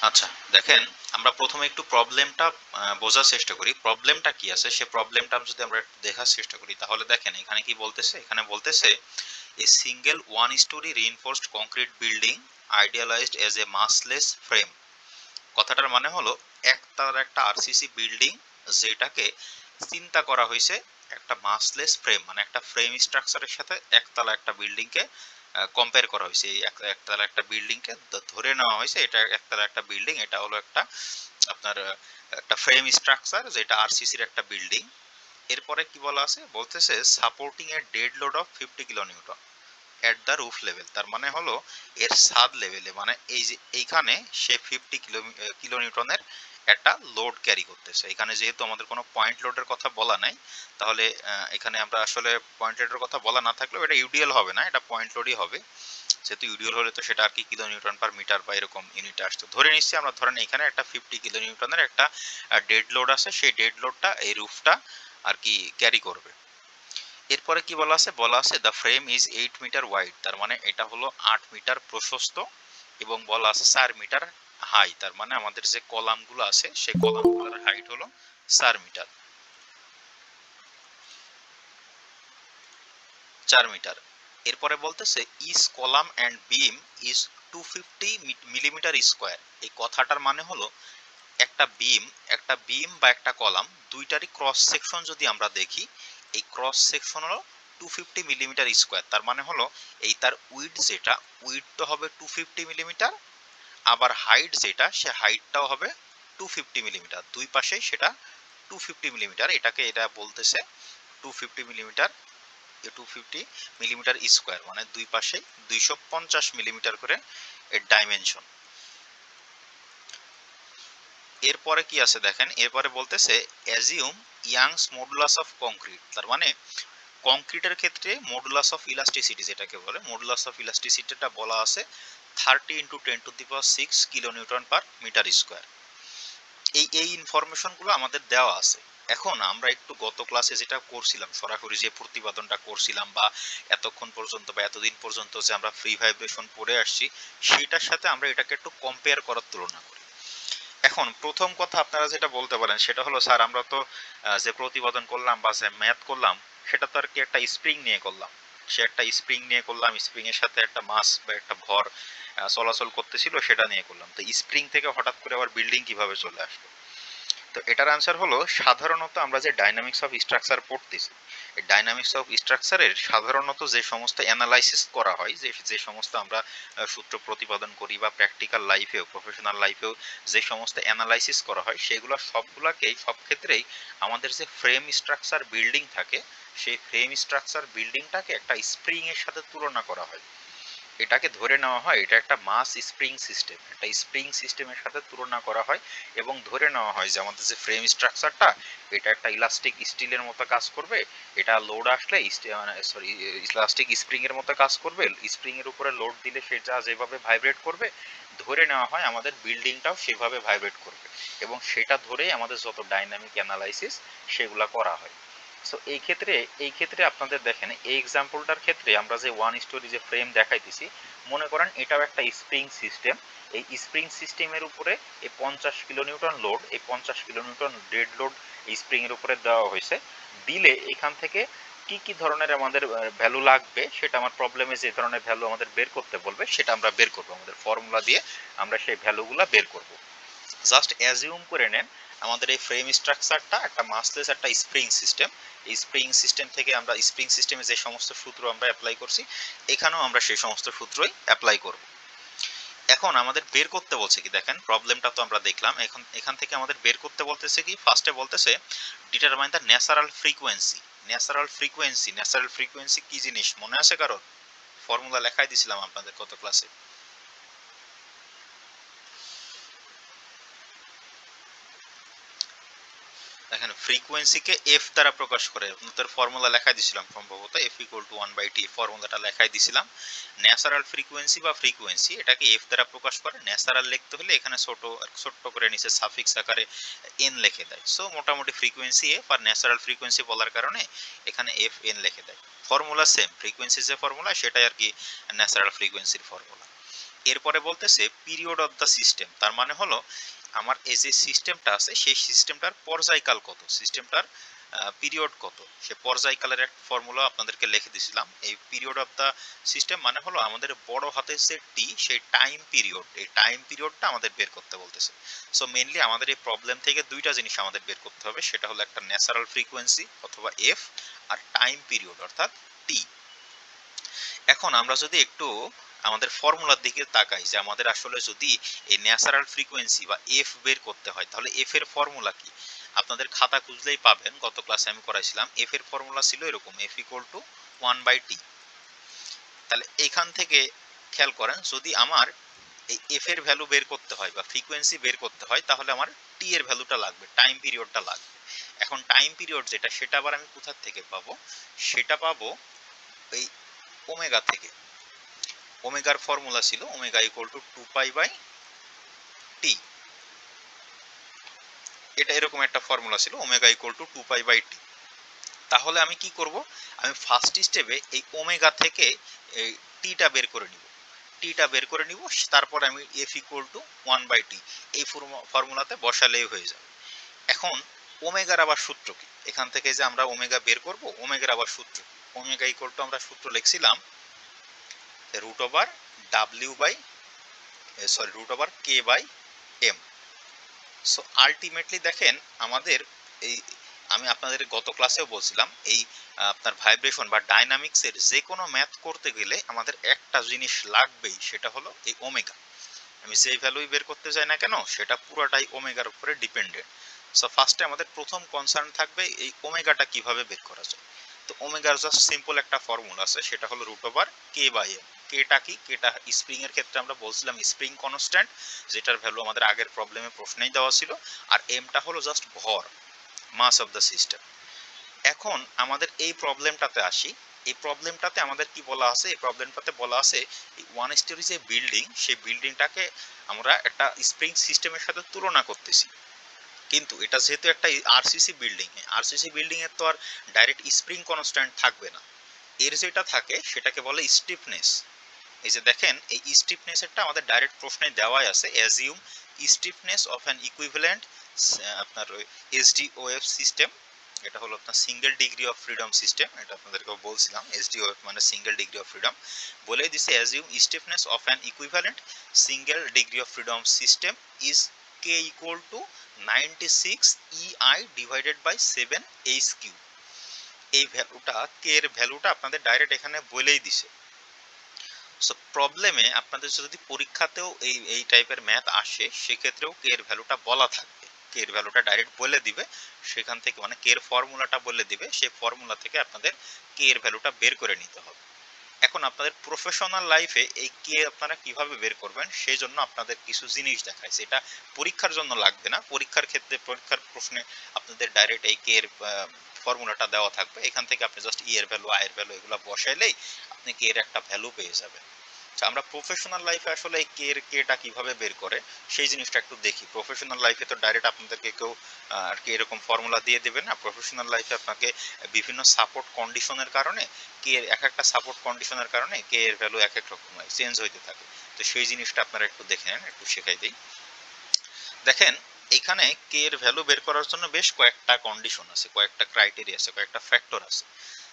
আচ্ছা, দেখেন আমরা প্রথমে একটু প্রবলেমটা বোঝার চেষ্টা করি। প্রবলেমটা কি আছে সে প্রবলেমটা যদি আমরা একটু দেখার চেষ্টা করি তাহলে দেখেন এখানে কি বলতেছে? এখানে বলতেছে a single one story reinforced concrete building idealized as a massless frame। কথাটার মানে হলো একতলার একটা আরসিসি বিল্ডিং যেটাকে চিন্তা করা হয়েছে একটা মাসলেস ফ্রেম মানে একটা ফ্রেম স্ট্রাকচারের সাথে একতলা একটা বিল্ডিং কে কম্পেয়ার করা হয়েছে। এই একতলা একটা বিল্ডিং কে ধরে নেওয়া হয়েছে এটা একতলা একটা বিল্ডিং, এটা হলো একটা আপনার একটা ফ্রেম স্ট্রাকচার যেটা আরসিসির একটা বিল্ডিং। এরপরে কি বলা আছে বলতেছে supporting a dead load of 50 kilo newton at the roof level. তার মানে হলো এর ছাদ লেভেলে মানে এই যে এইখানে সে 50 কিলো নিউটনের একটা লোড ক্যারি করতেছে। এখানে যেহেতু আমাদের কোনো পয়েন্ট লোডের কথা বলা নাই তাহলে এখানে আমরা আসলে পয়েন্ট লোডের কথা বলা না থাকলেও এটা ইউডিএল হবে না, এটা পয়েন্ট লোডই হবে। যেহেতু ইউডিএল হলে তো সেটা আর কি কিলো নিউটন পার মিটার বা এরকম ইউনিটে আসতো। ধরে নিচ্ছি আমরা, ধরেন এখানে একটা 50 কিলো নিউটনের একটা ডেড লোড আছে, সেই ডেড লোডটা এই রুফটা আর কি ক্যারি করবে। এরপরে কি বলা আছে? বলা আছে the frame is 8 metre wide. তার মানে এটা হলো 8 মিটার প্রশস্ত এবং বলা আছে 4 মিটার হাই। তার মানে আমাদের যে কলামগুলো আছে সেই কলামগুলোর হাইট হলো 4 মিটার। এরপরে বলতেছে each column and beam is 250 millimetre square. এই কথাটার মানে হলো একটা বিম বা একটা কলাম দুইটারই ক্রস সেকশন যদি আমরা দেখি, এই ক্রস সেকশন হলো 250 মিলিমিটার স্কোয়ার। তার মানে হলো এই তার উইডথ যেটা, উইডথ হবে 250 মিলিমিটার, আবার হাইট যেটা সে হাইটটাও হবে 250 মিলিমিটার। দুই পাশেই সেটা 250 মিলিমিটার, এটাকে এটা বলতেছে 250 মিলিমিটার 250 মিলিমিটার স্কোয়ার মানে দুই পাশে 250 মিলিমিটার করে এর ডাইমেনশন। এরপরে কি আছে দেখেন, এরপরে বলতেছে assume youngs modulus of concrete. তার মানে কংক্রিটের ক্ষেত্রে মডুলাস অফ ইলাস্টিসিটি যেটাকে বলে, মডুলাস অফ ইলাস্টিসিটিটা বলা আছে 30 into 10⁶ kilo newton per metre square. এই ইনফরমেশনগুলো আমাদের দেওয়া আছে। এখন আমরা একটু গত ক্লাসে যেটা করছিলাম সরাসরি যে প্রতিপাদনটা করছিলাম বা এতক্ষণ পর্যন্ত বা এতদিন পর্যন্ত যে আমরা ফ্রি ভাইব্রেশন পড়ে আসছি সেটার সাথে আমরা এটাকে একটু কম্পেয়ার করার তুলনা করি। এখন প্রথম কথা আপনারা যেটা বলতে পারেন সেটা হলো স্যার আমরা তো যে প্রতিপাদন করলাম বা যে ম্যাথ করলাম সেটা তো আর কি একটা স্প্রিং নিয়ে করলাম। সে একটা স্প্রিং নিয়ে করলাম, স্প্রিং এর সাথে একটা মাস বা একটা ভর চলাচল করতেছিল সেটা নিয়ে করলাম, তো স্প্রিং থেকে হঠাৎ করে আবার বিল্ডিং কিভাবে চলে আসলো? তো এটার আনসার হলো সাধারণত আমরা যে ডাইনামিক্স অফ স্ট্রাকচার পড়তেছি, এই ডাইনামিক্স অফ স্ট্রাকচারের সাধারণত যে সমস্ত অ্যানালাইসিস করা হয়, যে যে সমস্ত আমরা সূত্র প্রতিপাদন করি বা প্র্যাকটিক্যাল লাইফেও প্রফেশনাল লাইফেও যে সমস্ত অ্যানালাইসিস করা হয় সেগুলো সবগুলাকেই সব ক্ষেত্রেই আমাদের যে ফ্রেম স্ট্রাকচার বিল্ডিং থাকে সেই ফ্রেম স্ট্রাকচার বিল্ডিংটাকে একটা স্প্রিং এর সাথে তুলনা করা হয়। এটাকে ধরে নেওয়া হয় এটা একটা মাস স্প্রিং সিস্টেম, একটা স্প্রিং সিস্টেমের সাথে তুলনা করা হয় এবং ধরে নেওয়া হয় যে আমাদের যে ফ্রেম স্ট্রাকচারটা এটা একটা ইলাস্টিক স্টিলের মতো কাজ করবে, এটা লোড আসলে সরি ইলাস্টিক স্প্রিং এর মতো কাজ করবে, স্প্রিং এর উপরে লোড দিলে সেটা যেভাবে ভাইব্রেট করবে ধরে নেওয়া হয় আমাদের বিল্ডিংটাও সেভাবে ভাইব্রেট করবে এবং সেটা ধরেই আমাদের যত ডাইনামিক অ্যানালাইসিস সেগুলা করা হয়। সো এই ক্ষেত্রে আপনাদের দেখেন এই এক্সাম্পলটার ক্ষেত্রে আমরা যে ওয়ান স্টোরি যে ফ্রেম দেখাইতেছি মনে করেন এটাও একটা স্প্রিং সিস্টেম। এই স্প্রিং সিস্টেমের উপরে এই 50 কিলো নিউটন লোড, এই 50 কিলো নিউটন ডেড লোড এই স্প্রিং এর উপরে দেওয়া হয়েছে। দিলে এখান থেকে কি কি ধরনের আমাদের ভ্যালু লাগবে সেটা আমার প্রবলেমে যে ধরনের ভ্যালু আমাদের বের করতে বলবে সেটা আমরা বের করবো, আমাদের ফর্মুলা দিয়ে আমরা সেই ভ্যালুগুলা বের করব। জাস্ট অ্যাজিউম করে নেন আমাদের এই ফ্রেম স্ট্রাকচারটা একটা মাসলেস একটা স্প্রিং সিস্টেম। এই স্প্রিং সিস্টেম থেকে আমরা স্প্রিং সিস্টেমে যে সমস্ত সূত্র আমরা অ্যাপ্লাই করছি এখানেও আমরা সেই সমস্ত সূত্রই অ্যাপ্লাই করব। এখন আমাদের বের করতে বলছে কি দেখেন, প্রবলেমটা তো আমরা দেখলাম, এখন এখান থেকে আমাদের বের করতে বলতেছে কি, ফার্স্টে বলতেছে determine the natural frequency. Natural frequency কি জিনিস মনে আছে কারণ? ফর্মুলা লেখাই দিছিলাম আপনাদের কত ক্লাসে। দেখেন ফ্রিকোয়েন্সিকে এফ দ্বারা প্রকাশ করে, আপনাদের ফর্মুলা লেখাই দিছিলাম সম্ভবত এফ ইকুয়াল টু 1/t ফর্মুলাটা লেখাই দিছিলাম। ন্যাচারাল ফ্রিকোয়েন্সি বা ফ্রিকোয়েন্সি এটাকে এফ দ্বারা প্রকাশ করে। ন্যাচারাল লিখতে হলে এখানে ছোট্ট করে নিচে সাফিক্স আকারে এন লিখে দেয়। সো মোটামুটি frequency F R natural frequency বলার কারণে এখানে এফ এন লিখে দেয়। ফর্মুলা সেম, ফ্রিকোয়েন্সি যে ফর্মুলা সেটাই আর কি ন্যাচারাল ফ্রিকোয়েন্সির ফর্মুলা। এরপরে বলতেছে পিরিয়ড অফ দ্য সিস্টেম, তার মানে হলো আমার এই যে সিস্টেমটা আছে সেই সিস্টেমটার পর্যায়কাল কত, সিস্টেমটার পিরিয়ড কত, সে পর্যায়কালের একটা ফর্মুলা আপনাদেরকে লিখে দিয়েছিলাম। এই পিরিয়ড অফ দ্য সিস্টেম মানে হলো আমাদের বড় হাতের যে টি, সেই টাইম পিরিয়ড, এই টাইম পিরিয়ডটা আমাদের বের করতে বলতেছে। সো মেইনলি আমাদের এই প্রবলেম থেকে দুইটা জিনিস আমাদের বের করতে হবে, সেটা হলো একটা ন্যাচারাল ফ্রিকোয়েন্সি অথবা এফ, আর টাইম পিরিয়ড অর্থাৎ টি। এখন আমরা যদি একটু আমাদের ফর্মুলার দিকে তাকাই, যে আমাদের আসলে যদি এই ন্যাচারাল ফ্রিকোয়েন্সি বা এফ বের করতে হয়, তাহলে এফ এর ফর্মুলা কি? আপনাদের খাতা খুঁজলেই পাবেন, গত ক্লাসে আমি করাইছিলাম। এফ এর ফর্মুলা ছিল এরকম, এফ ইকুয়াল টু 1/t। তাহলে এখান থেকে খেয়াল করেন, যদি আমার এই এফ এর ভ্যালু বের করতে হয় বা ফ্রিকোয়েন্সি বের করতে হয়, তাহলে আমার টি এর ভ্যালুটা লাগবে, টাইম পিরিয়ডটা লাগবে। এখন টাইম পিরিয়ড যেটা, সেটা আবার আমি কোথা থেকে পাবো? সেটা পাবো এই ওমেগা থেকে। ওমেগার ফর্মুলা ছিল ওমেগা ইকুয়াল টু 2π/t। এটা এরকম একটা ফর্মুলা ছিল, ওমেগা ইকুয়াল টু 2π/t। তাহলে আমি কি করব? আমি ফার্স্ট স্টেপে এই ওমেগা থেকে এই টিটা বের করে নিব, টিটা বের করে নিব, তারপর আমি এফ ইকুয়াল টু 1/t এই ফর্মুলাতে বসালেই হয়ে যাবে। এখন ওমেগার আবার সূত্র কি? এখান থেকে যে আমরা ওমেগা বের করব, ওমেগার আবার সূত্র কি? ওমেগা ইকুয়াল টু আমরা সূত্র লিখছিলাম root over k/m। So ultimately দেখেন আমাদের এই, আমি আপনাদের গত ক্লাসেও বলছিলাম, এই আপনার ভাইব্রেশন বা ডাইনামিক্সের যে কোনো ম্যাথ করতে গেলে আমাদের একটা জিনিস লাগবেই, সেটা হলো এই ওমেগা। আমি যেই ভ্যালুই বের করতে যাই না কেন, সেটা পুরোটাই ওমেগার উপরে ডিপেন্ডেন্ট। সো ফার্স্টে আমাদের প্রথম কনসার্ন থাকবে এই ওমেগাটা কিভাবে বের করা যায়। তো ওমেগার জাস্ট সিম্পল একটা ফর্মুলা আছে, সেটা হলো √k/m। কেটা কি? কেটা স্প্রিং এর ক্ষেত্রে আমরা বলছিলাম স্প্রিং কনস্ট্যান্ট, যেটার ভ্যালু আমাদের আগের প্রশ্নেই দেওয়া ছিল। আর এমটা হলো জাস্ট ভর, মাস অফ দ্য সিস্টেম। এখন আমাদের এই প্রবলেমটাতে আসি। এই প্রবলেমটাতে আমাদের কি বলা আছে? এই প্রবলেমটাতে বলা আছে ওয়ান স্টোরি যে বিল্ডিং, সেই বিল্ডিংটাকে আমরা একটা স্প্রিং সিস্টেমের সাথে তুলনা করতেছি। কিন্তু এটা যেহেতু একটা আরসিসি বিল্ডিং, আরসিসি বিল্ডিং এর তো আর ডাইরেক্ট স্প্রিং কনস্ট্যান্ট থাকবে না। এর যেটা থাকে সেটাকে বলে স্টিফনেস। এই যে দেখেন, এই স্টিফনেসেরটা আমাদের ডাইরেক্ট প্রশ্নে দেওয়াই আছে, assume stiffness of an equivalent আপনার এসডিওএফ সিস্টেম। এটা হলো আপনার single degree of freedom system, এটা আপনাদেরকে বলছিলাম, এসডিওএফ মানে সিঙ্গেল ডিগ্রি অফ ফ্রিডম। বলে দিছে assume stiffness of an equivalent single degree of freedom system is k equal to 96 EI divided by 7 H cube. এই ভ্যালুটা, কে এর ভ্যালুটা আপনাদের ডাইরেক্ট এখানে বলেই দিছে। সো প্রবলেমে আপনাদের যদি পরীক্ষাতেও এই টাইপের ম্যাথ আসে, সেক্ষেত্রেও কে এর ভ্যালুটা বলা থাকবে, কে এর ভ্যালুটা ডাইরেক্ট বলে দিবে। সেখান থেকে মানে কে এর ফর্মুলাটা বলে দিবে, সেই ফর্মুলা থেকে আপনাদের কে এর ভ্যালুটা বের করে নিতে হবে। এখন আপনাদের প্রফেশনাল লাইফে এই কে আপনারা কিভাবে বের করবেন, সেই জন্য আপনাদের কিছু জিনিস দেখায়, সেটা পরীক্ষার জন্য লাগবে না। পরীক্ষার ক্ষেত্রে পরীক্ষার প্রশ্নে আপনাদের ডাইরেক্ট এই কে এর ফর্মুলাটা দেওয়া থাকবে, এখান থেকে আপনি জাস্ট ই এর ভ্যালু, আই এর ভ্যালু এগুলো বসাইলেই আপনি কে এর একটা ভ্যালু পেয়ে যাবেন। আমরা প্রফেশনাল লাইফে আসলে এই কেটা কিভাবে বের করে সেই জিনিসটা একটু দেখি। প্রফেশনাল লাইফে তো ডাইরেক্ট আপনাদেরকে কেউ আর কি এরকম ফর্মুলা দিয়ে দেবে না। প্রফেশনাল লাইফে আপনাকে বিভিন্ন সাপোর্ট কন্ডিশনের কারণে এক একটা সাপোর্ট কন্ডিশনের কারণে কে এর ভ্যালু এক এক রকম হয়, চেঞ্জ হইতে থাকে। তো সেই জিনিসটা আপনারা একটু দেখে নেন, একটু শেখাই দিই। দেখেন এখানে কে এর ভ্যালু বের করার জন্য বেশ কয়েকটা কন্ডিশন আছে, কয়েকটা ক্রাইটেরিয়া আছে, কয়েকটা ফ্যাক্টর আছে।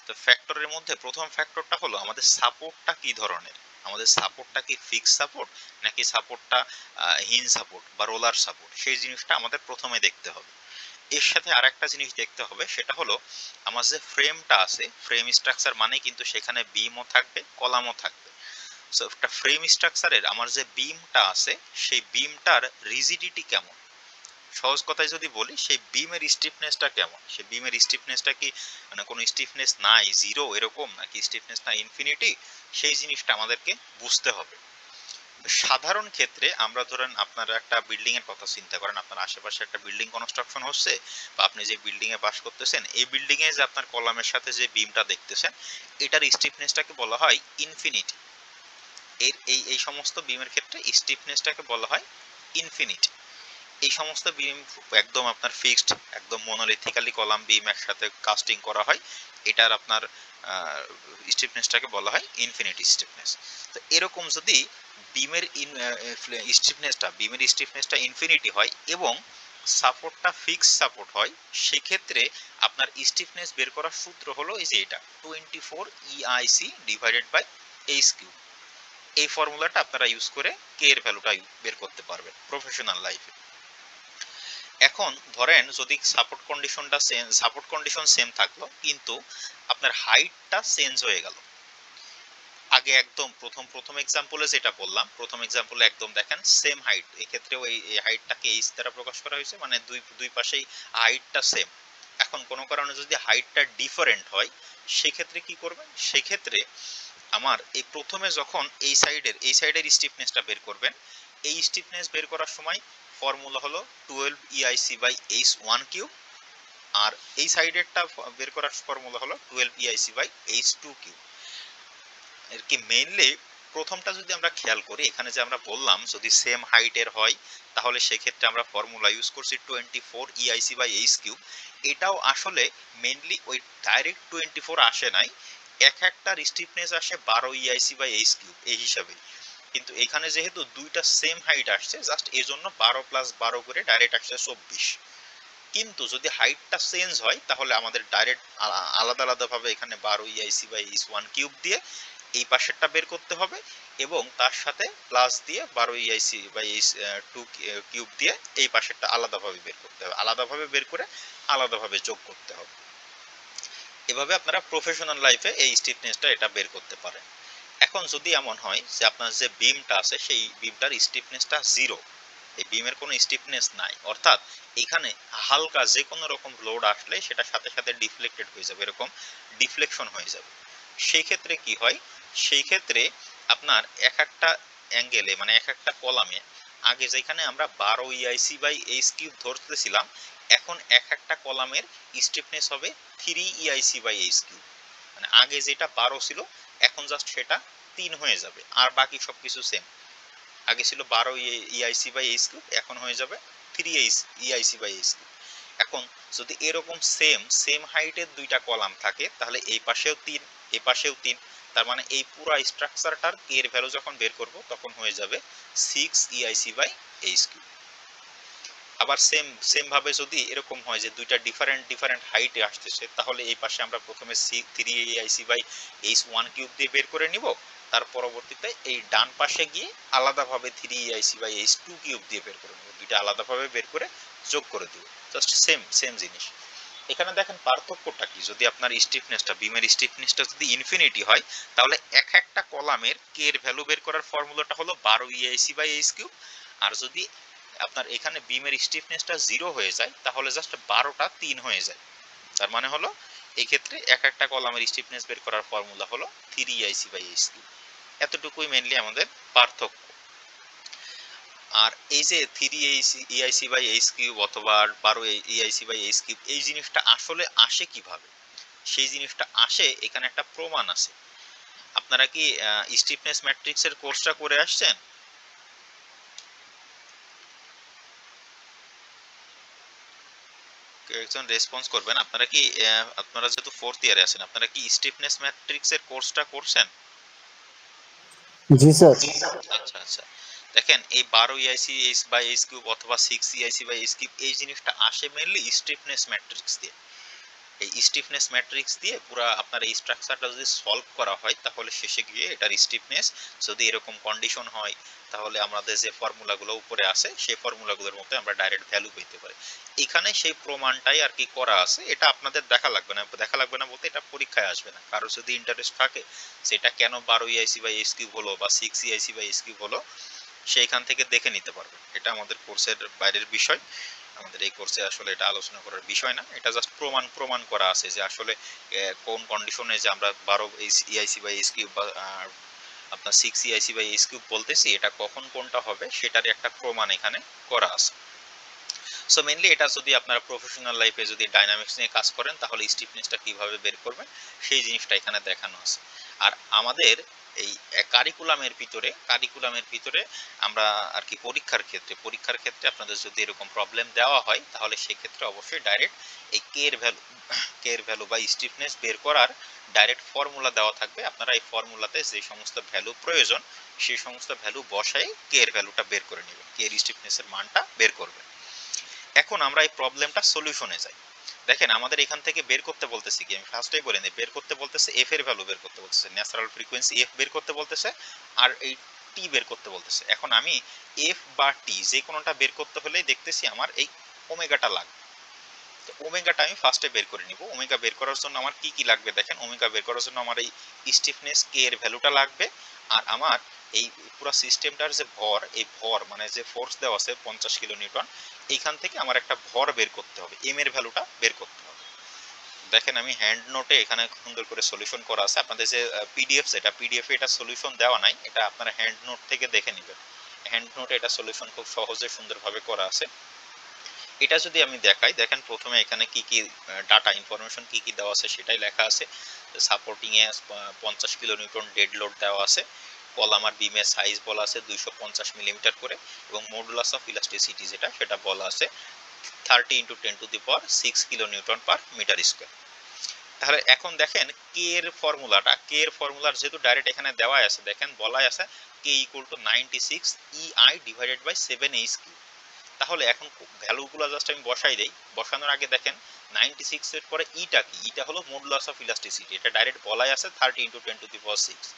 তো ফ্যাক্টরের মধ্যে প্রথম ফ্যাক্টরটা হলো আমাদের সাপোর্টটা কি ধরনের। আমাদের সাপোর্টটা কি ফিক্স সাপোর্ট, নাকি সাপোর্টটা হিঞ্জ সাপোর্ট বা রোলার সাপোর্ট, সেই জিনিসটা আমাদের প্রথমে দেখতে হবে। এর সাথে আরেকটা জিনিস দেখতে হবে, সেটা হলো আমার যে ফ্রেমটা আছে, ফ্রেম স্ট্রাকচার মানে কিন্তু সেখানে বিমও থাকবে, কলামও থাকবে। সো একটা ফ্রেম স্ট্রাকচারের আমার যে বিমটা আছে, সেই বিমটার রিজিডিটি কেমন। সহজ কথায় যদি বলি, সেই বিমের স্টিফনেসটা কেমন, সেই বিমের স্টিফনেসটা কি মানে কোনো স্টিফনেস নাই, জিরো এরকম, নাকি স্টিফনেসটা ইনফিনিটি, সেই জিনিসটা আমাদেরকে বুঝতে হবে। সাধারণ ক্ষেত্রে আমরা ধরেন আপনারা একটা বিল্ডিং এর কথা চিন্তা করেন, আপনার আশেপাশে একটা বিল্ডিং কনস্ট্রাকশন হচ্ছে, বা আপনি যে বিল্ডিং এ বাস করতেছেন, এই বিল্ডিং এ যে আপনার কলামের সাথে যে বিমটা দেখতেছেন, এটার স্টিফনেসটাকে বলা হয় ইনফিনিটি। এই সমস্ত বিমের ক্ষেত্রে স্টিফনেসটাকে বলা হয় ইনফিনিটি। এই সমস্ত বিম একদম আপনার ফিক্সড, একদম মনোলিথিক্যালি কলাম বিম একসাথে কাস্টিং করা হয়, এটার আপনার স্টিফনেসটাকে বলা হয় ইনফিনিটি স্টিফনেস। তো এরকম যদি বিমের স্টিফনেসটা ইনফিনিটি হয় এবং সাপোর্টটা ফিক্সড সাপোর্ট হয়, সেক্ষেত্রে আপনার স্টিফনেস বের করার সূত্র হলো এই যে এটা 24 EIC divided by H cube. এই ফর্মুলাটা আপনারা ইউজ করে কে এর ভ্যালুটা বের করতে পারবেন প্রফেশনাল লাইফে। এখন ধরেন যদি সাপোর্ট কন্ডিশন সেম থাকলো কিন্তু আপনার হাইটটা চেঞ্জ হয়ে গেল। আগে একদম প্রথম এক্সাম্পলে যেটা বললাম, প্রথম এক্সাম্পলে একদম দেখেন সেম হাইট, এক্ষেত্রেও এই হাইটটাকে এইচ দ্বারা প্রকাশ করা হয়েছে, মানে দুই পাশেই হাইটটা সেম। এখন কোনো কারণে যদি হাইটটা ডিফারেন্ট হয়, সেক্ষেত্রে কি করবেন? সেক্ষেত্রে আমার এই প্রথমে যখন এই সাইডের স্টিফনেসটা বের করবেন, এই স্টিফনেস বের করার সময় ফর্মুলা হলো 12 EIC বাই H1 কিউব, আর এই সাইডেরটা বের করার ফর্মুলা হলো 12 EIC বাই H2 কিউব। এর কি মেইনলি প্রথমটা যদি আমরা খেয়াল করি, এখানে যে আমরা বললাম যদি সেম হাইটের হয় তাহলে সেক্ষেত্রে আমরা ফর্মুলা ইউজ করছি 24 EIC বাই H কিউব। এটাও আসলে মেইনলি ওই ডাইরেক্ট 24 আসে নাই, এক একটার স্টিফনেস আসে 12 EIC বাই H কিউব এই হিসাবে। কিন্তু এখানে যেহেতু দুইটা সেম হাইট আসছে, জাস্ট এই জন্য 12 প্লাস 12 করে ডাইরেক্ট আসছে 24। কিন্তু যদি হাইটটা চেঞ্জ হয় তাহলে আমাদের ডাইরেক্ট আলাদাভাবে এখানে 12 EIC বাই H1 কিউব দিয়ে এই পাশেরটা বের করতে হবে, এবং তার সাথে প্লাস দিয়ে 12 EIC বাই H2 কিউব দিয়ে এই পাশেরটা আলাদাভাবে বের করতে হবে, আলাদাভাবে বের করে আলাদাভাবে যোগ করতে হবে। এভাবে আপনারা প্রফেশনাল লাইফে এই স্টিফনেসটা এটা বের করতে পারেন। এখন যদি এমন হয় যে আপনার যে বিমটা আছে সেই বিমটার স্টিফনেসটা 0, এই বিমের কোনো স্টিফনেস নাই, অর্থাৎ এখানে হালকা যে কোনো রকম লোড আসলে সেটা সাথে সাথে ডিফ্লেক্টেড হয়ে যাবে, এরকম ডিফ্লেকশন হয়ে যাবে। সেই ক্ষেত্রে কি হয়? সেই ক্ষেত্রে আপনার এক একটা অ্যাঙ্গেলে, মানে এক একটা কলামে, আগে যেখানে আমরা 12 EIC বাই H কিউব ধরতেছিলাম, এখন এক একটা কলামের স্টিফনেস হবে 3 EIC বাই H কিউব। মানে আগে যেটা 12 ছিল এখন জাস্ট সেটা 3 হয়ে যাবে, আর বাকি সবকিছু সেম। আগে ছিল 12 EIC বাই H কিউব, এখন হয়ে যাবে 3 EIC বাই H কিউব। এখন যদি এরকম সেম হাইটের দুইটা কলাম থাকে তাহলে এই পাশেও 3, এই পাশেও 3, তার মানে এই পুরো স্ট্রাকচারটার কে এর ভ্যালু যখন বের করব তখন হয়ে যাবে 6 EIC বাই H কিউব। আবার সেম ভাবে যদি এরকম হয় যে দুইটা ডিফারেন্ট হাইটে আসতেছে, তাহলে এই পাশে আমরা প্রথমে 3 EIC বাই H1 কিউব দিয়ে বের করে নিব, তার পরবর্তীতে এই ডান পাশে গিয়ে আলাদাভাবে 3 EIC বাই H2 কিউব দিয়ে বের করে নেব, দুইটা আলাদাভাবে বের করে যোগ করে দেব, জাস্ট সেম জিনিস। এখানে দেখেন পার্থক্যটা কি, যদি আপনার বিমের স্টিফনেসটা যদি ইনফিনিটি হয় তাহলে এক একটা কলামের কে এর ভ্যালু বের করার ফর্মুলাটা হলো 12 EIC বাই H কিউব, আর যদি আপনার এখানে বিমের স্টিফনেসটা 0 হয়ে যায় তাহলে জাস্ট 12টা 3 হয়ে যায়। তার মানে হলো এই ক্ষেত্রে এক একটা কলামের স্টিফনেস বের করার ফর্মুলা হলো 3 EIC বাই H কিউব। এতটুকুই মেইনলি আমাদের পার্থক্য। আর এই যে 3 EIC বাই H কিউব অথবা 12 EIC বাই H কিউব, এই জিনিসটা আসলে আসে কিভাবে? সেই জিনিসটা আসে, এখানে একটা প্রমাণ আছে। আপনারা কি স্টিফনেস ম্যাট্রিক্সের কোর্সটা করে আসছেন? একজন রেসপন্স করবেন। আপনারা কি আপনারা যেহেতু 4th ইয়ারে আছেন, আপনারা কি স্টিফনেস ম্যাট্রিক্সের কোর্সটা করছেন? জি স্যার। আচ্ছা। দেখেন এই 12 EIC বাই H কিউব অথবা 6 EIC বাই H কিউব, এই জিনিসটা আসে মেইনলি স্টিফনেস ম্যাট্রিক্স দিয়ে। এই স্টিফনেস ম্যাট্রিক্স দিয়ে পুরো আপনার এই স্ট্রাকচারটা যদি সলভ করা হয় তাহলে শেষে গিয়ে এটার স্টিফনেস যদি এরকম কন্ডিশন হয় তাহলে আমাদের যে ফর্মুলাগুলো উপরে আছে সেই ফর্মুলাগুলোর মধ্যে আমরা ডাইরেক্ট ভ্যালু পেতে পারি। এখানে সেই প্রমাণটাই আর কি করা আছে, এটা আপনাদের দেখা লাগবে না বলতে এটা পরীক্ষায় আসবে না। কারো যদি ইন্টারেস্ট থাকে সেটা কেন 12 EIC বাই H কিউব হলো বা 6 EIC বাই H কিউব হলো, সেইখান থেকে দেখে নিতে পারবে। এটা আমাদের কোর্সের বাইরের বিষয়, আমাদের এই কোর্সে আসলে এটা আলোচনা করার বিষয় না। এটা জাস্ট প্রমাণ করা আছে যে আসলে কোন কন্ডিশনে যে আমরা 12 EIC বাই H কিউব বা আপনার 6 EIC বাই H কিউব বলতেছি, এটা কখন কোনটা হবে সেটার একটা প্রমাণ এখানে করা আছে। সো মেইনলি এটা যদি আপনারা প্রফেশনাল লাইফে যদি ডাইনামিক্স নিয়ে কাজ করেন তাহলে স্টিফনেসটা কিভাবে বের করবেন সেই জিনিসটা এখানে দেখানো আছে। আর আমাদের এই কারিকুলামের ভিতরে আমরা আর কি পরীক্ষার ক্ষেত্রে আপনাদের যদি এরকম প্রবলেম দেওয়া হয় তাহলে সেক্ষেত্রে অবশ্যই ডাইরেক্ট এই কে এর ভ্যালু বা স্টিফনেস বের করার ডাইরেক্ট ফর্মুলা দেওয়া থাকবে। আপনারা এই ফর্মুলাতে যে সমস্ত ভ্যালু প্রয়োজন সেই সমস্ত ভ্যালু বসায় কে এর ভ্যালুটা বের করে নেবেন, কে এর স্টিফনেসের মানটা বের করবেন। এখন আমরা এই প্রবলেমটা সলিউশনে যাই। দেখেন আমাদের এখান থেকে বের করতে বলতেছে কি, আমি ফার্স্টেই বলে নিই, বের করতে বলতেছে এফ এর ভ্যালু বের করতে বলতেছে, ন্যাচারাল ফ্রিকোয়েন্সি এফ বের করতে বলতেছে, আর এই টি বের করতে বলতেছে। এখন আমি এফ বা টি যে কোনোটা বের করতে হলেই দেখতেছি আমার এই ওমেগাটা লাগবে। তো ওমেগাটা আমি ফার্স্টে বের করে নিব। ওমেগা বের করার জন্য আমার কি কি লাগবে দেখেন, ওমেগা বের করার জন্য আমার এই স্টিফনেস কে এর ভ্যালুটা লাগবে, আর আমার এই পুরো সিস্টেমটার যে ভর, এই ভর মানে যে ফোর্স দেওয়া আছে 50 কিলো নিউটন, এইখান থেকে আমার একটা ভর বের করতে হবে, এম এর ভ্যালুটা বের করতে হবে। দেখেন আমি হ্যান্ড নোটে এখানে সুন্দর করে সলিউশন করা আছে। আপনাদের যে পিডিএফ, যেটা পিডিএফ এ এটা সলিউশন দেওয়া নাই, এটা আপনারা হ্যান্ড নোট থেকে দেখে নেবেন। হ্যান্ড নোটে এটা সলিউশন খুব সহজে সুন্দরভাবে করা আছে। এটা যদি আমি দেখাই, দেখেন প্রথমে এখানে কি কি ডাটা ইনফরমেশন কি কি দেওয়া আছে সেটাই লেখা আছে। সাপোর্টিং এ 50 কিলো নিউটন ডেড লোড দেওয়া আছে, কলাম আর বিমের সাইজ বলা আছে 250 মিলিমিটার করে, এবং মডুলাস অফ ইলাস্টিসিটি যেটা সেটা বলা আছে 30 × 10⁶ kilo newton per metre square. তাহলে এখন দেখেন কে এর ফর্মুলার যেহেতু ডাইরেক্ট এখানে দেওয়া আছে, দেখেন বলাই আছে K equal to 96 EI divided by 7H cube. তাহলে এখন ভ্যালুগুলো জাস্ট আমি বসাই দেই। বসানোর আগে দেখেন 96 এর পরে ইটা কি, ইটা হলো মডুলাস অফ ইলাস্টিসিটি, এটা ডাইরেক্ট বলাই আছে 30 × 10⁶।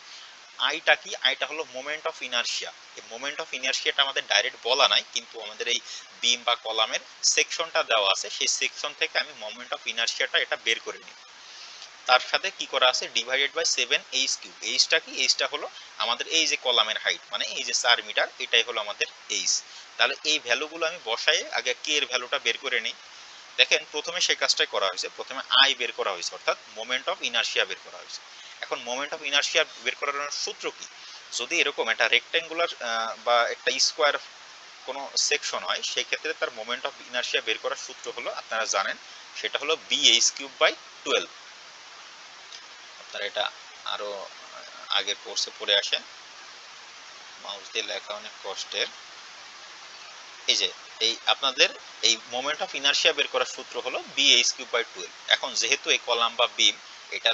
আইটা কি, আইটা হলো মোমেন্ট অফ ইনারশিয়া। এই মোমেন্ট অফ ইনারশিয়াটা আমাদের ডাইরেক্ট বলা নাই, কিন্তু আমাদের এই বিম বা কলামের সেকশনটা দেওয়া আছে, সেই সেকশন থেকে আমি মোমেন্ট অফ ইনারশিয়াটা এটা বের করে নিই। তার সাথে কি করা আছে ডিভাইডেড বাই 7H কিউব। এইচটা কি, এইচটা হলো আমাদের এই যে কলামের হাইট, মানে এই যে 4 মিটার, এটাই হলো আমাদের এইচ। তাহলে এই ভ্যালুগুলো আমি বসাই আগে কে এর ভ্যালুটা বের করে নিই। দেখেন প্রথমে সেই কাজটাই করা হয়েছে, প্রথমে আই বের করা হয়েছে, অর্থাৎ মোমেন্ট অফ ইনারশিয়া বের করা হয়েছে। এখন মোমেন্ট অফ ইনারশিয়া বের করার সূত্র কি, যদি এরকম একটা রেক্ট্যাঙ্গুলার বা একটা স্কোয়ার কোনো সেকশন হয়, সেই ক্ষেত্রে তার মোমেন্ট অফ ইনারশিয়া বের করার সূত্র হলো, আপনারা জানেন, সেটা হলো BH³/12। আপনারা এটা আরো আগের কোর্সে পড়ে আসেন, মাউস দিয়ে লেখা অনেক কষ্টের। এই যে এই আপনাদের এই মোমেন্ট অফ ইনারশিয়া বের করার সূত্র হলো BH³/12। এখন যেহেতু এই কলাম বা বিম, এটা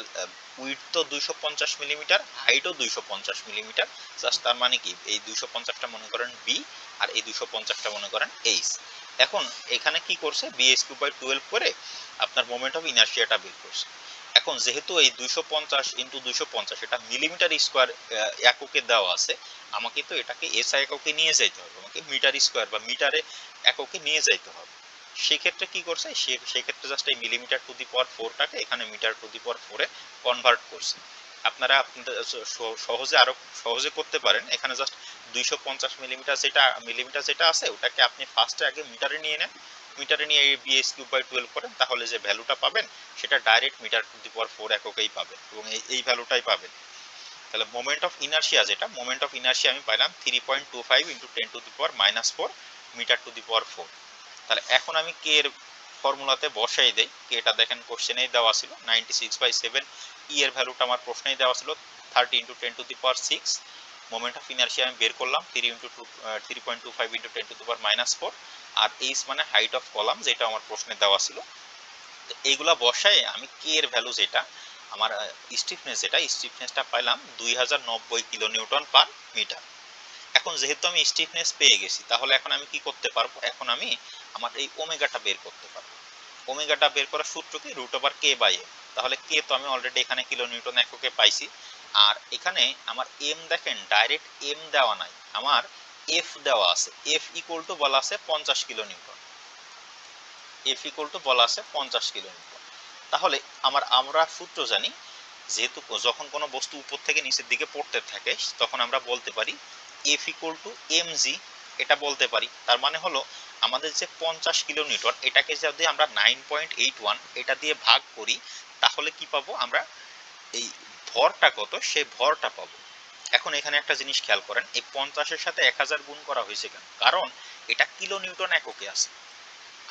উইডথ তো 250 মিলিমিটার, হাইটও 250 মিলিমিটার, জাস্ট তার মানে কি এই 250টা মনে করেন বি, আর এই 250টা মনে করেন এইচ। এখন এখানে কি করছে, BH³/12 করে আপনার মোমেন্ট অফ ইনারশিয়াটা বের করছে। এখন যেহেতু এই 250 × 250 এটা মিলিমিটার স্কোয়ার এককে দেওয়া আছে, আমাকে তো এটাকে এসআই এককে নিয়ে যাইতে হবে, আমাকে মিটার স্কোয়ার বা মিটারে এককে নিয়ে যাইতে হবে। সেক্ষেত্রে কি করছে, সেক্ষেত্রে জাস্ট এই মিলিমিটার টু দি পাওয়ার 4টাকে এখানে মিটার টু দি পাওয়ার 4 এ কনভার্ট করছে। আপনারা আপনাদের সহজে আরো সহজে করতে পারেন, এখানে জাস্ট 250 মিলিমিটার যেটা আছে ওটাকে আপনি ফার্স্টে আগে মিটারে নিয়ে নেন, মিটারে নিয়ে BH³/12 করেন, তাহলে যে ভ্যালুটা পাবেন সেটা direct metre to the power 4 এককেই পাবেন, এবং এই ভ্যালুটাই পাবেন। তাহলে মোমেন্ট অফ ইনারশিয়া যেটা, মোমেন্ট অফ ইনারশিয়া আমি পাইলাম 3.25 × 10⁻⁻⁴ মিটার টু দি পাওয়ার 4। তাহলে এখন আমি কে এর ফর্মুলাতে বসাই দেই। কে এটা দেখেন কোশ্চেনেই দেওয়া ছিল 96/7, ই এর ভ্যালুটা আমার প্রশ্নেই দেওয়া ছিল 30 × 10⁶। মোমেন্ট অফ ইনারশিয়া আমি বের করলাম 3.25 × 10⁻⁴, আর এইচ মানে হাইট অফ কলাম, যেটা আমার প্রশ্নে দেওয়া ছিল। তো এইগুলা বসায় আমি কে এর ভ্যালু যেটা আমার স্টিফনেসটা পাইলাম 2090 কিলো নিউটন পার মিটার। এখন যেহেতু আমি স্টিফনেস পেয়ে গেছি, তাহলে এখন আমি কি করতে পারবো, এখন আমি আমার এই ওমেগাটা বের করতে পারবো। ওমেগাটা বের করার সূত্র কি, √k/m। তাহলে কে তো আমি অলরেডি এখানে কিলো নিউটন এককে পাইছি, আর এখানে আমার এম দেখেন ডাইরেক্ট এম দেওয়া নাই, আমার এফ দেওয়া আছে। এফ ইকুয়াল টু বলা আছে 50 kilo Newton, F equal two বলা আছে 50 কিলো নিউটন। তাহলে আমরা সূত্র জানি, যেহেতু যখন কোনো বস্তু উপর থেকে নিচের দিকে পড়তে থাকে, তখন আমরা বলতে পারি এফ ইকুয়াল টু mg, এটা বলতে পারি। তার মানে হলো আমাদের যে 50 কিলো নিউটন, এটাকে যদি আমরা 9.81 এটা দিয়ে ভাগ করি, তাহলে কি পাবো আমরা, এই ভরটা কত সেই ভরটা পাবো। এখন এখানে একটা জিনিস খেয়াল করেন, এই 50-এর সাথে 1000 গুণ করা হয়েছে কেন, কারণ এটা কিলো নিউটন এককে আছে।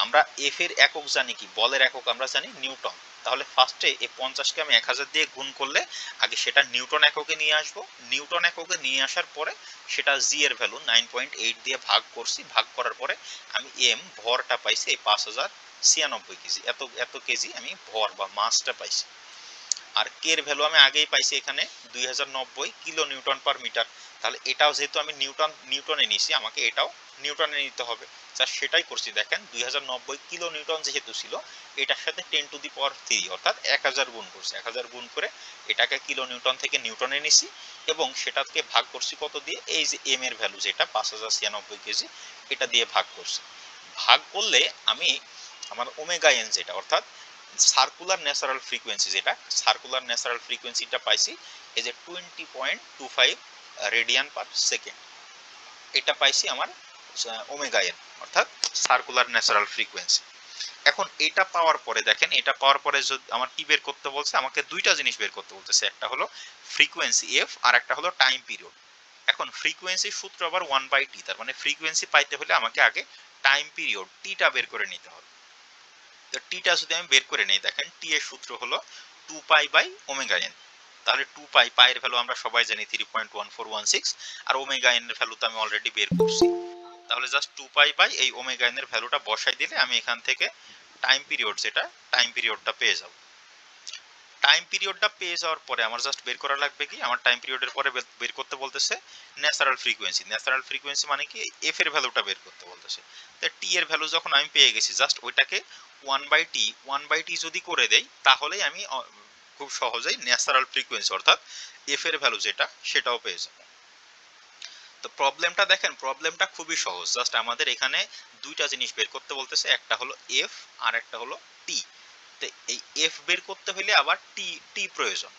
আমরা এফ এর একক জানি কি, বলের একক আমরা জানি নিউটন। তাহলে ফার্স্টে এই 50কে আমি 1000 দিয়ে গুণ করলে আগে সেটা নিউটন এককে নিয়ে আসবো, নিউটন এককে নিয়ে আসার পরে সেটা জি এর ভ্যালু 9.8 দিয়ে ভাগ করছি, ভাগ করার পরে আমি এম ভরটা পাইছি এই 5096 কেজি, এত কেজি আমি ভর বা মাসটা পাইছি। আর কে এর ভ্যালু আমি আগেই পাইছি এখানে 2090 কিলো নিউটন পার মিটার। তাহলে এটাও যেহেতু আমি নিউটনে নিছি, আমাকে এটাও নিউটনে নিতে হবে। স্যার সেটাই করছি, দেখেন 2090 কিলো নিউটন যেহেতু ছিল, এটার সাথে 10⁻³ অর্থাৎ 1000 গুণ করছি, 1000 গুণ করে এটাকে কিলো নিউটন থেকে নিউটনে নিছি এবং সেটাকে ভাগ করছি কত দিয়ে, এই যে এম এর ভ্যালু যেটা 5096 কেজি, এটা দিয়ে ভাগ করছি। ভাগ করলে আমি আমার ওমেগা এন যেটা অর্থাৎ সার্কুলার ন্যাচারাল ফ্রিকোয়েন্সি, যেটা সার্কুলার ন্যাচারাল ফ্রিকোয়েন্সিটা পাইছি এই যে 20.25 রেডিয়ান পার সেকেন্ড, এটা পাইছি আমার ওমেগা এন অর্থাৎ সার্কুলার ন্যাচারাল ফ্রিকোয়েন্সি। এখন এটা পাওয়ার পরে দেখেন, এটা পাওয়ার পরে যদি আমার কি বের করতে বলছে, আমাকে দুইটা জিনিস বের করতে বলতেছে, একটা হলো ফ্রিকোয়েন্সি এফ আর একটা হলো টাইম পিরিয়ড। এখন ফ্রিকোয়েন্সির সূত্র আবার 1/t, তার মানে ফ্রিকোয়েন্সি পাইতে হলে আমাকে আগে টাইম পিরিয়ড টিটা বের করে নিতে হবে। তো টিটা যদি আমি বের করে নেই, দেখেন টি এর সূত্র হলো 2π/ওমেগা এন। তাহলে 2π, পাই এর ভ্যালু আমরা সবাই জানি 3.1416, আর ওমেগা এন এর ভ্যালু তো আমি অলরেডি বের করছি। তাহলে জাস্ট 2π বাই এই ওমেগা এন এর ভ্যালুটা বসাই দিলে আমি এখান থেকে টাইম পিরিয়ড, যেটা টাইম পিরিয়ডটা পেয়ে যাব। টাইম পিরিয়ডটা পেয়ে যাওয়ার পরে আমার জাস্ট বের করা লাগবে কি, আমার টাইম পিরিয়ডের পরে বের করতে বলতেছে ন্যাচারাল ফ্রিকোয়েন্সি। ন্যাচারাল ফ্রিকোয়েন্সি মানে কি, এফ এর ভ্যালুটা বের করতে বলতেছে। তো টি এর ভ্যালু যখন আমি পেয়ে গেছি, জাস্ট ওইটাকে 1/t যদি করে দেই, তাহলেই আমি খুব সহজেই ন্যাচারাল ফ্রিকোয়েন্সি অর্থাৎ এফ এর ভ্যালু যেটা, সেটাও পেয়ে যাব। তো প্রবলেমটা দেখেন, প্রবলেমটা খুবই সহজ, জাস্ট আমাদের এখানে দুইটা জিনিস বের করতে বলতেছে, একটা হলো এফ আর একটা হলো টি। তো এই এফ বের করতে হলে আবার টি টি প্রয়োজন।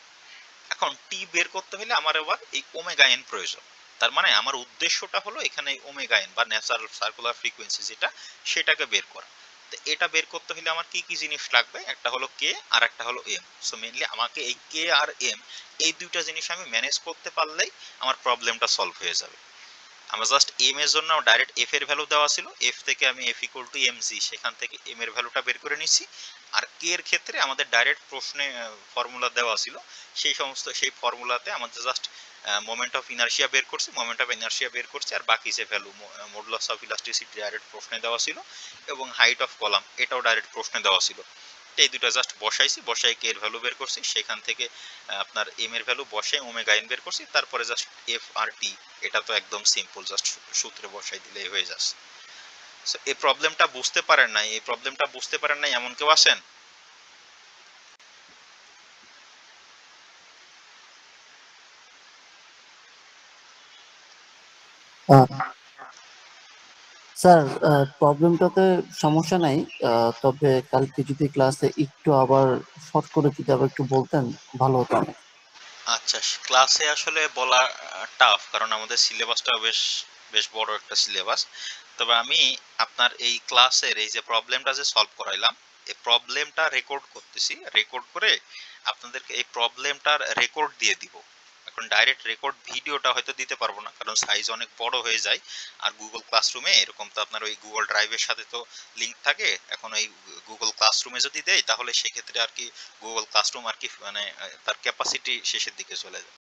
এখন টি বের করতে হলে আমার আবার এই ওমেগা এন প্রয়োজন। তার মানে আমার উদ্দেশ্যটা হলো এখানে ওমেগা এন বা ন্যাচারাল সার্কুলার ফ্রিকোয়েন্সি যেটা, সেটাকে বের করা। তো এটা বের করতে হলে আমার কি কি জিনিস লাগবে, একটা হলো কে আর একটা হলো এম। সো মেইনলি আমাকে এই কে আর এম, এই দুইটা জিনিস আমি ম্যানেজ করতে পারলেই আমার প্রবলেমটা সলভ হয়ে যাবে। আমরা জাস্ট এম এর জন্য ডাইরেক্ট এফ এর ভ্যালু দেওয়া ছিল, এফ থেকে আমি F equal to M G, সেখান থেকে এম এর ভ্যালুটা বের করে নিচ্ছি। আর কে এর ক্ষেত্রে আমাদের ডাইরেক্ট প্রশ্নে ফর্মুলা দেওয়া ছিল, সেই ফর্মুলাতে আমাদের জাস্ট মোমেন্ট অফ ইনার্শিয়া বের করছি, মোমেন্ট অফ ইনার্শিয়া বের করছি, আর বাকি যে value modulus of elasticity direct প্রশ্নে দেওয়া ছিল, এবং হাইট অফ কলাম এটাও ডাইরেক্ট প্রশ্নে দেওয়া ছিল। এই দুটো জাস্ট বসাইছি, বসাই কে এর ভ্যালু বের করছি, সেখান থেকে আপনার এম এর ভ্যালু বসাই ওমেগা এন বের করছি, তারপরে জাস্ট এফ আর টি, এটা তো একদম সিম্পল, জাস্ট সূত্রে বসাই দিলেই হয়ে যাচ্ছে। সো এই প্রবলেমটা বুঝতে পারেন নাই, এই প্রবলেমটা বুঝতে পারেন নাই এমন কেউ আছেন? স্যার, প্রবলেমটাতে সমস্যা নাই। তবে কালকে যদি ক্লাসে একটু আবার শর্ট করে যদি আবার একটু বলতেন ভালো হতো অনেক। আচ্ছা, ক্লাসে আসলে বলা টাফ, কারণ আমাদের সিলেবাসটা বেশ বেশ বড় একটা সিলেবাস। তবে আমি আপনার এই ক্লাসের এই যে প্রবলেমটা যে সলভ করাইলাম, এই প্রবলেমটা রেকর্ড করতেছি, রেকর্ড করে আপনাদেরকে এই প্রবলেমটার রেকর্ড দিয়ে দিব। এখন ডাইরেক্ট রেকর্ড ভিডিওটা হয়তো দিতে পারবো না, কারণ সাইজ অনেক বড় হয়ে যায়। আর গুগল ক্লাসরুমে এরকম তো আপনার ওই গুগল ড্রাইভের সাথে তো লিংক থাকে। এখন ওই গুগল ক্লাসরুমে যদি দেই, তাহলে সেক্ষেত্রে আর কি গুগল ক্লাসরুম আর কি মানে তার ক্যাপাসিটি শেষের দিকে চলে যায়।